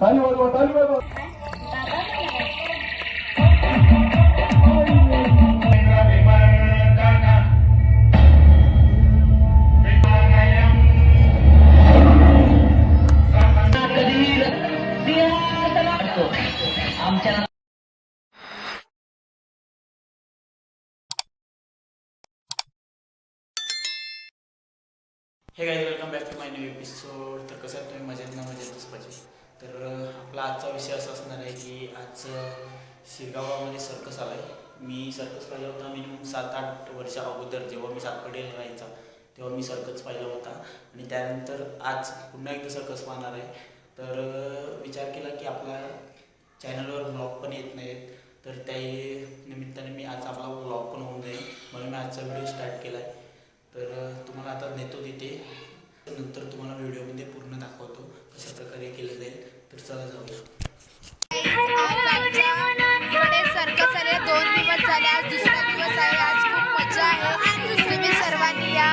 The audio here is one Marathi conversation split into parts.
ताली वाजवा ताली वाजवा. हे guys welcome back to my new episode. तर कसं आहे तुम्ही मजेतच पाहिजे. तर आपला आजचा विषय असा असणार आहे की आज शिरगावामध्ये सर्कस आला आहे. मी सर्कस पाहिला होता मिनिमम 7-8 वर्षा अगोदर, जेव्हा मी सातपडेला राहायचा तेव्हा मी सर्कस पाहिला होता. आणि त्यानंतर आज पुन्हा एकदा सर्कस पाहणार आहे. तर विचार केला की आपल्या चॅनलवर ब्लॉग पण येत नाहीत, तर त्या निमित्ताने मी आज आपला ब्लॉग पण होऊन जाईल, म्हणून मी आजचा व्हिडिओ स्टार्ट केला आहे. तर तुम्हाला आता नेतो तिथे, नंतर तुम्हाला व्हिडिओमध्ये पूर्ण दाखवतो कशा प्रकारे केलं जाईल. तर चला जाऊ. इकडे सर्कस आले 2 दिवस झाले, आज दुसरा दिवस आहे. आज खूप मजा आहे. तुम्ही सर्वांनी या,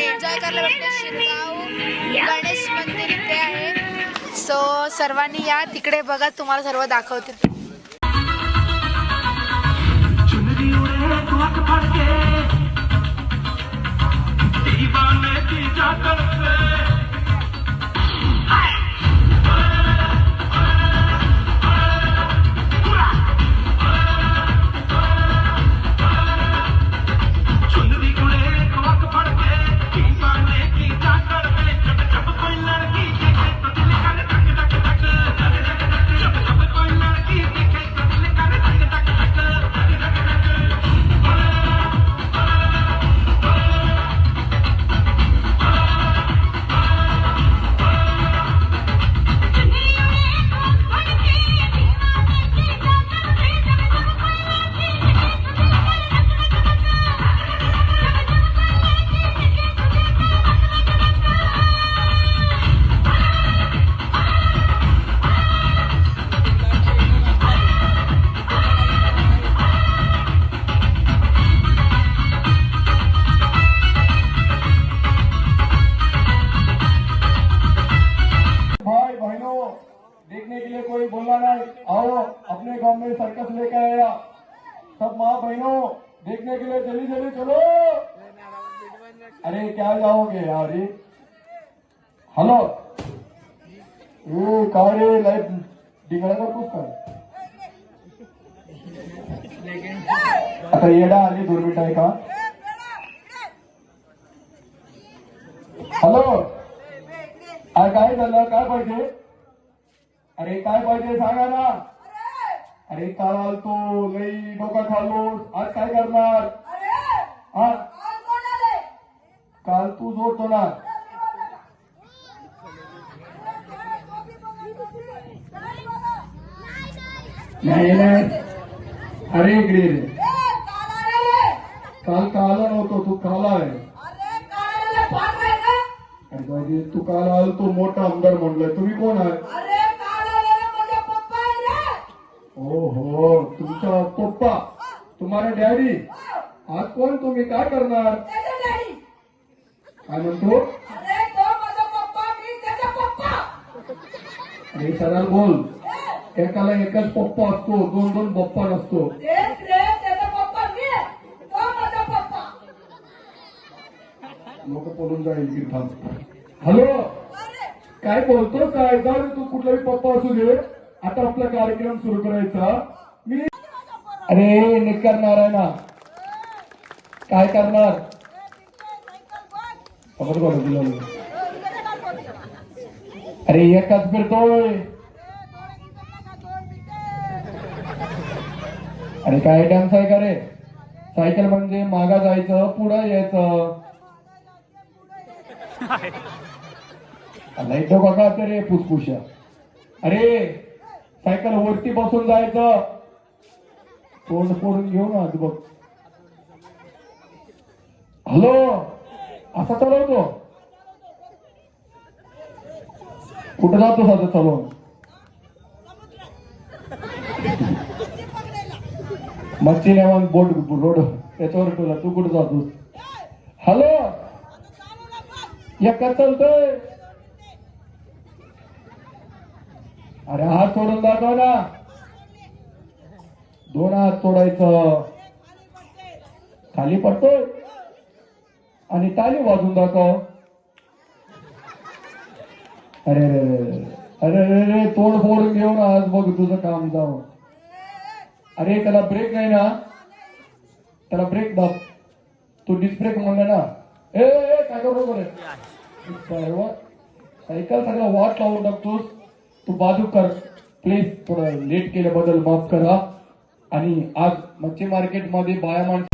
एन्जॉय करायला भेटते. शिरगाव गणेश मंदिर इथे आहे. सो सर्वांनी या तिकडे, बघा तुम्हाला सर्व दाखवते. देखने के लिए कोई बोलना नहीं. आओ अपने गांव में सर्कस लेकर आया. सब माँ बहनों देखने के लिए जल्दी जल्दी चलो. अरे क्या जाओगे यार. हॅलो काय रे लाईट डिंगळा करतोस काय. आता येडा आली दुर्मिट आहे का. हॅलो काय झालं, काय पाहिजे. अरे काय पाहिजे सांगा ना. अरे काल तो लई डोका खाल्लो, आज काय करणार. हा काल तू जोडतो ना. नाही नाही, अरे इकडे रे. काल काला नव्हतो, तू काला आहे. अरे पाहिजे तू काल आल तो मोठा आमदार म्हणलाय. तुम्ही कोण आहे. हो तुमचा पप्पा, तुम्हाला डॅडी. आज कोण तुम्ही काय करणार. काय म्हणतो. अरे सरळ बोल. एकाला एकच पप्पा असतो, 2-2 पप्पा नसतो. लोक पळून जाईल की थांब. हॅलो काय बोलतो काय. जाऊ तू कुठलाही पप्पा असू दे. आता आपला कार्यक्रम सुरू करायचा. मी अरे नाही करणार आहे ना. काय करणार. अरे एकच फिरतोय. अरे काय डान्स आहे का रे. सायकल म्हणजे मागा जायचं पुढं यायचं. लाईट बघा रे फुसफुशा. अरे सायकल वरती बसून जायचं. तोंड फोडून घेऊ ना बघ. हॅलो असा चालवतो. कुठं जातो साधं चालवून. मच्छी नेवान बोट रोड त्याच्यावर तुला. तू कुठं जातोस. हॅलो एका चालतोय. अरे हात सोडून दाखव ना. 2 हात सोडायचं. खाली पडतोय आणि टाळी वाजून दाखव. अरे रे अरे रे रे तोड फोडून घेऊ ना आज बघ तुझं काम जाऊ. अरे त्याला ब्रेक नाही ना. त्याला ब्रेक दाब. तू डिस्ब्रेक म्हणला ना. ए काय करू बरे सायकल सगळं वाट लावून टाकतोस. तू बाजू कर प्लीज. थोडं लेट केल्याबद्दल माफ करा. आणि आज मच्छी मार्केट मध्ये बाया माणसं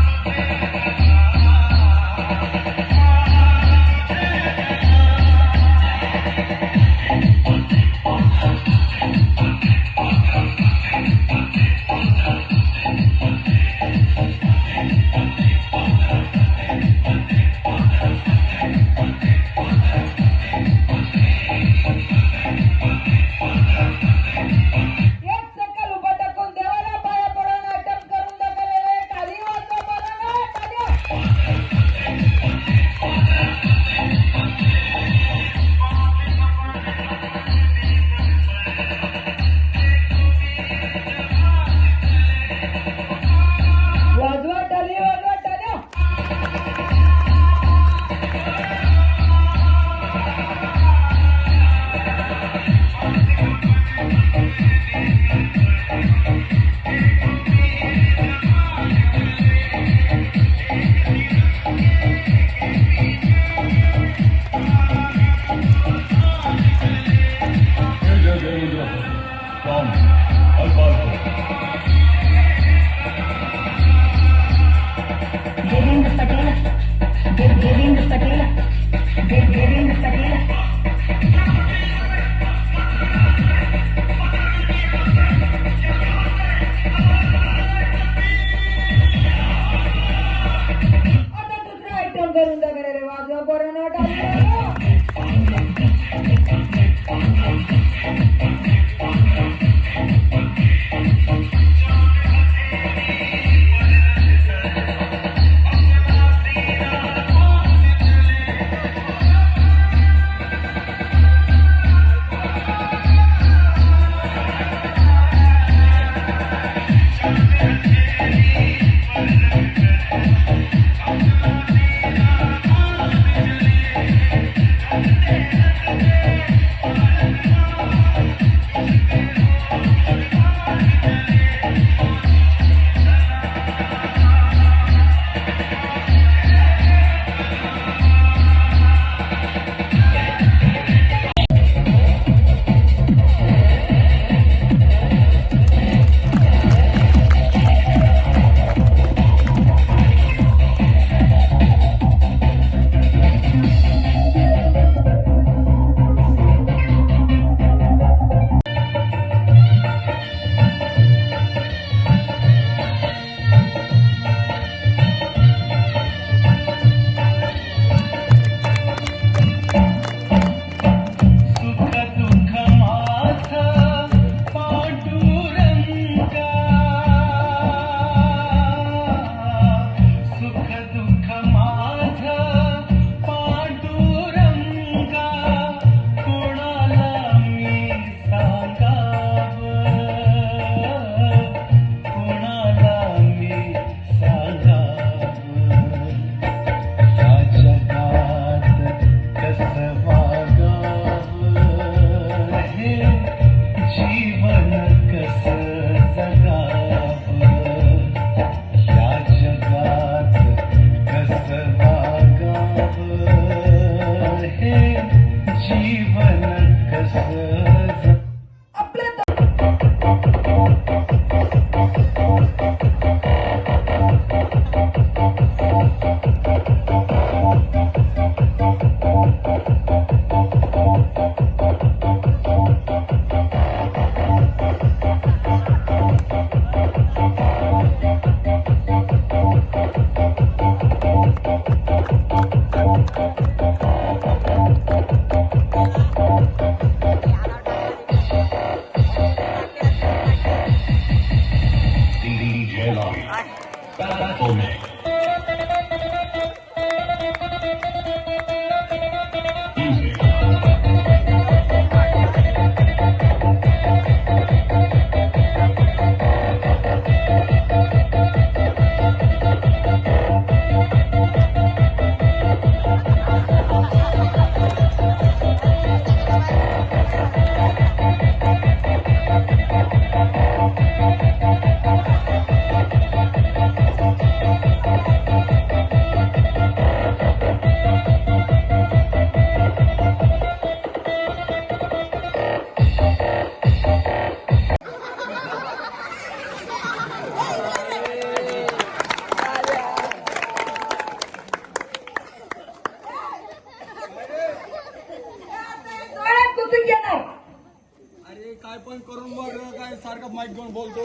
सरपंच करून मग काय सारखं माईक घेऊन बोलतो.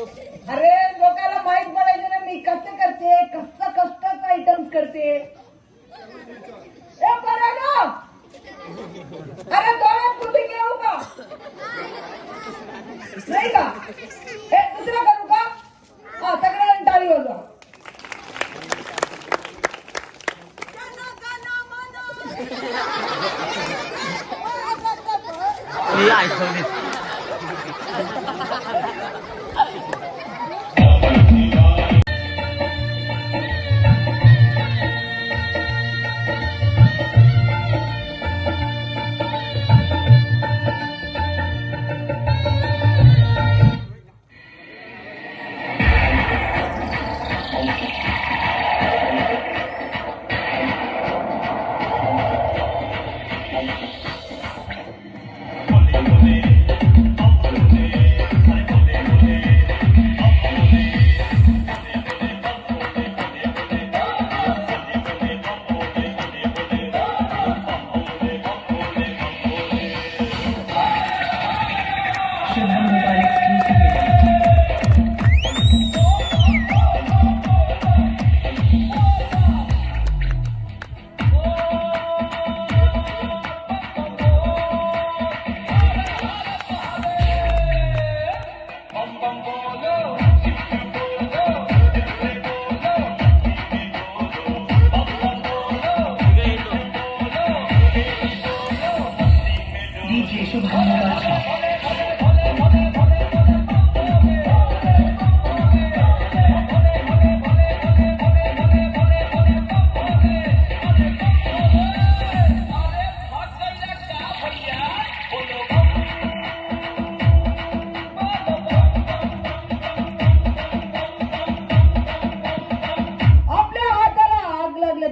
अरे लोकांना माहित पडायचं ना मी कसं करते, कसं कष्टाचं आयटम्स करते. ए परानो, अरे दोघात कुठे घेऊ का नाही का? एक दुसरं करू का? हा सगळ्यांनी टाळी वाजवा.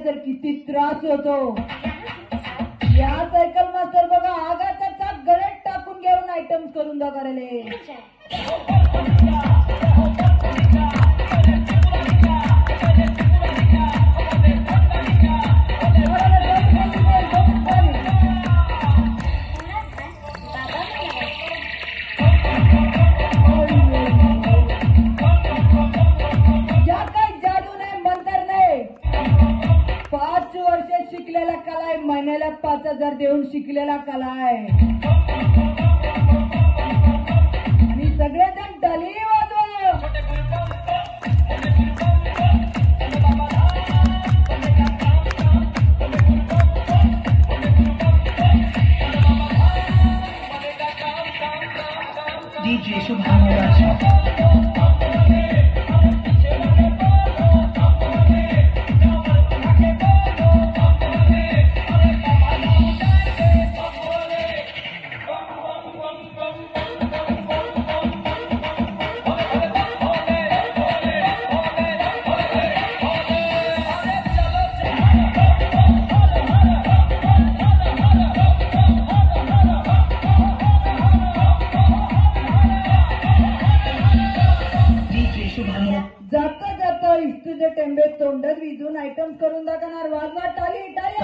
तर किती त्रास होतो. या सायकल मास्टर बघा आगाचा चाक गळ्यात टाकून घेऊन आयटम करून दाखवले. या काही जादू नाही, मंत्र नाही. 5 वर्ष शिकलेला कला आहे, महिन्याला 5,000 देऊन शिकलेला कला आहे. आणि सगळेजण टाळी वाजवा. DJ Shubham Raja. जाता जाता इष्टचे टेंबे तोंडात विजून आयटम करून दाखवणार. वाजवा टाळी टाळी.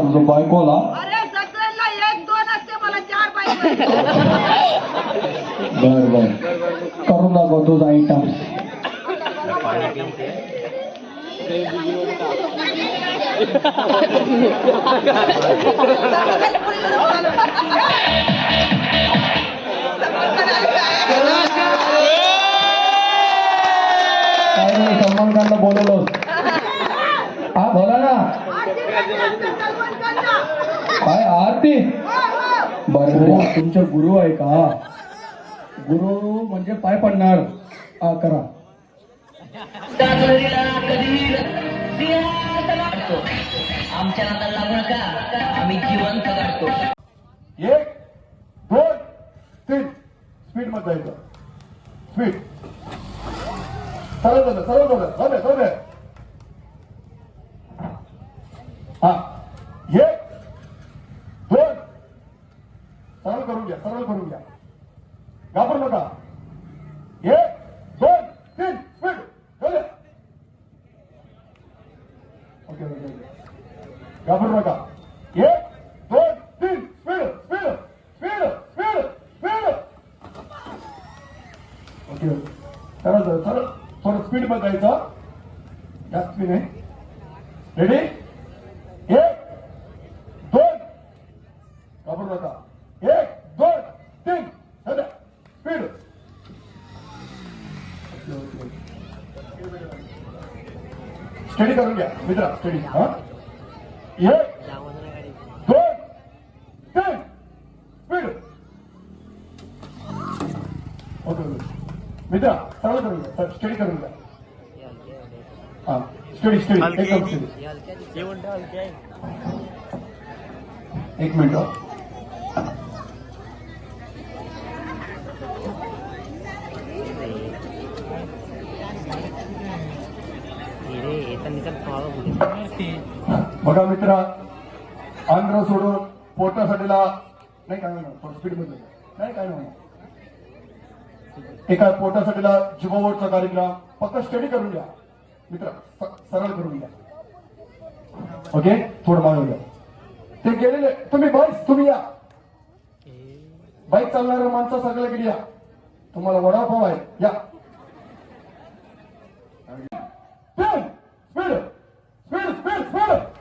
तुझं बायकोला अरे सगळ्यांना 1-2 असते, मला 4 पाहिजे. बर बर करून दाखव तुझा आयटम. काय नाही सलमान खानला बोलवलं. हा बोला ना. काय आरती बरं तुमचे गुरु आहे का? गुरु म्हणजे पाय पडणार. हा करा. आमच्या नादाला लागू नका, आम्ही जिवंत काढतो. 1 2 3 स्पीड मध्ये जायचं. स्पीड सरळ झालं सरळ झालं जाऊ दे. हा 1 2 सरळ करून घ्या. घाबरू नका. 1 2 3 स्पीड जाऊ दे. ओके घाबरू नका. 1 2 3 स्पीड. ओके सरळ थोडं स्पीड मध्ये जायचं. जास्त स्पीड आहे. रेडी 1 2 घाबरू नका. 1 2 3 स्पीड. स्टडी करून घ्या मित्रा. स्टडी. हा 1 2 3 स्पीड. ओके मित्रा सरळ करून घ्या. स्टडी करून घ्या. हा स्टडी एकदम स्टडी. 1 मिनिट. बघा मित्रा आंध्र सोडून पोटासाठीला नाही काय म्हणणार. थोडं स्पीड मध्ये नाही काय म्हणणार. एका पोटासाठीला जीवावरचा कार्यक्रम फक्त स्टडी करून घ्या मित्र. सरळ करून घ्या. ओके थोडं मागे घ्या. ते गेलेले तुम्ही या. बाईक चालणाऱ्या माणसं सगळ्याकडे या. तुम्हाला वडापाव आहे या.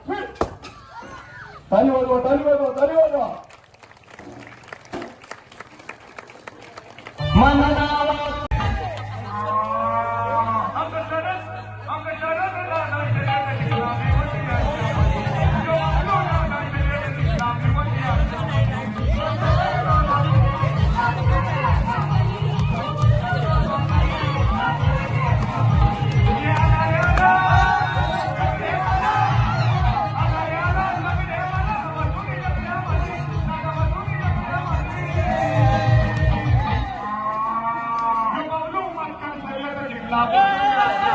स्पीड. ताली वाजवा. Love.